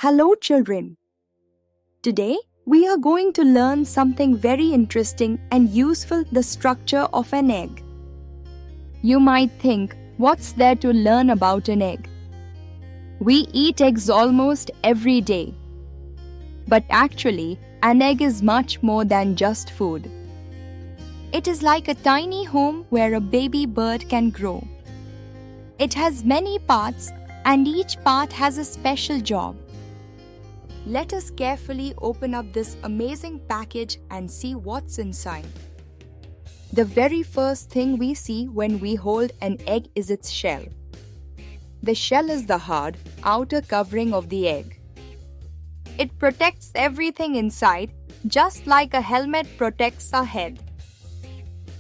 Hello, children. Today, we are going to learn something very interesting and useful, the structure of an egg. You might think, what's there to learn about an egg? We eat eggs almost every day. But actually, an egg is much more than just food. It is like a tiny home where a baby bird can grow. It has many parts, and each part has a special job. Let us carefully open up this amazing package and see what's inside. The very first thing we see when we hold an egg is its shell. The shell is the hard, outer covering of the egg. It protects everything inside, just like a helmet protects our head.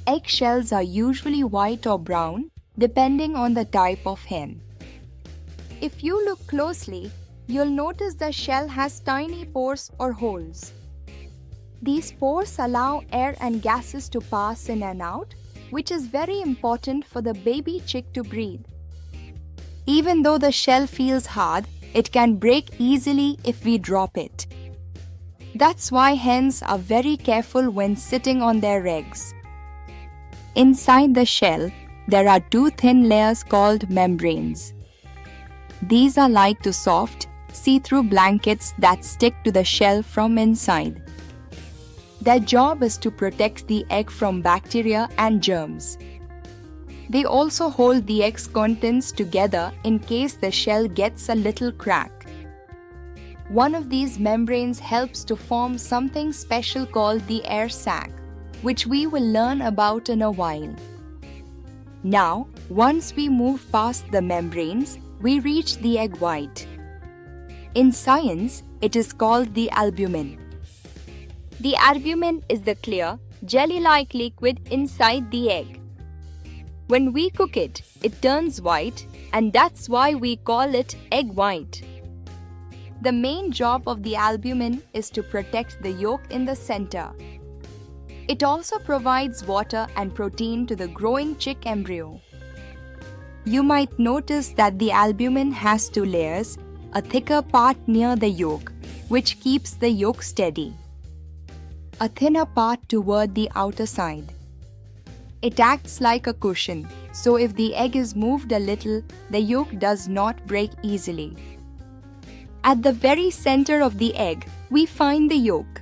Eggshells are usually white or brown, depending on the type of hen. If you look closely, you'll notice the shell has tiny pores or holes. These pores allow air and gases to pass in and out, which is very important for the baby chick to breathe. Even though the shell feels hard, it can break easily if we drop it. That's why hens are very careful when sitting on their eggs. Inside the shell, there are two thin layers called membranes. These are like two soft, see-through blankets that stick to the shell from inside. Their job is to protect the egg from bacteria and germs. They also hold the egg's contents together in case the shell gets a little crack. One of these membranes helps to form something special called the air sac, which we will learn about in a while. Now, once we move past the membranes, we reach the egg white. In science, it is called the albumin. The albumin is the clear, jelly-like liquid inside the egg. When we cook it, it turns white, and that's why we call it egg white. The main job of the albumin is to protect the yolk in the center. It also provides water and protein to the growing chick embryo. You might notice that the albumin has two layers, a thicker part near the yolk, which keeps the yolk steady. A thinner part toward the outer side. It acts like a cushion, so if the egg is moved a little, the yolk does not break easily. At the very center of the egg, we find the yolk.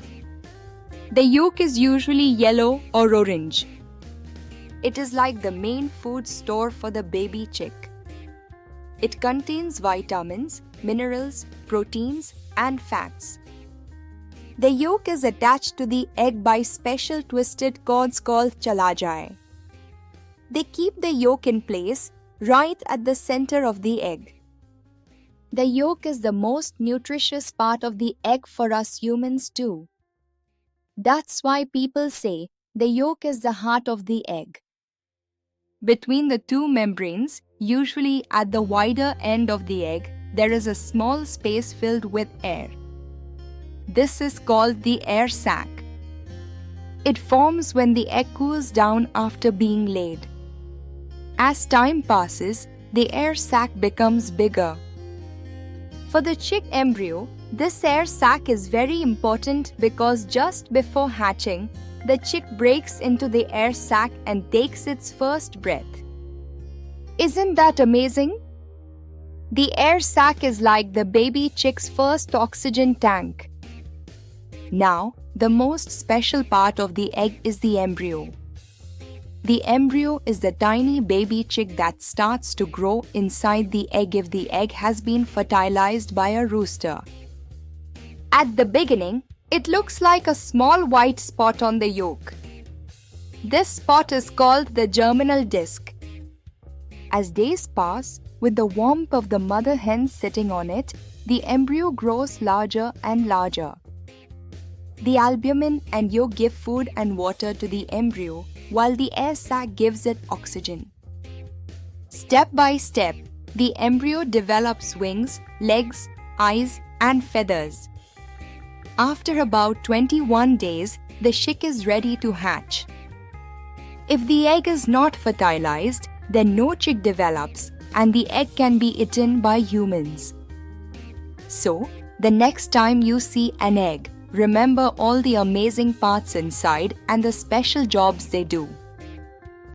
The yolk is usually yellow or orange. It is like the main food store for the baby chick. It contains vitamins, minerals, proteins, and fats. The yolk is attached to the egg by special twisted cords called chalazae. They keep the yolk in place right at the center of the egg. The yolk is the most nutritious part of the egg for us humans too. That's why people say the yolk is the heart of the egg. Between the two membranes, usually at the wider end of the egg, there is a small space filled with air. This is called the air sac. It forms when the egg cools down after being laid. As time passes, the air sac becomes bigger. For the chick embryo, this air sac is very important because just before hatching, the chick breaks into the air sac and takes its first breath. Isn't that amazing? The air sac is like the baby chick's first oxygen tank. Now, the most special part of the egg is the embryo. The embryo is the tiny baby chick that starts to grow inside the egg if the egg has been fertilized by a rooster. At the beginning, it looks like a small white spot on the yolk. This spot is called the germinal disc. As days pass, with the warmth of the mother hen sitting on it, the embryo grows larger and larger. The albumin and yolk give food and water to the embryo, while the air sac gives it oxygen. Step by step, the embryo develops wings, legs, eyes, and feathers. After about 21 days, the chick is ready to hatch. If the egg is not fertilized, then no chick develops and the egg can be eaten by humans. So, The next time you see an egg, remember all the amazing parts inside and the special jobs they do.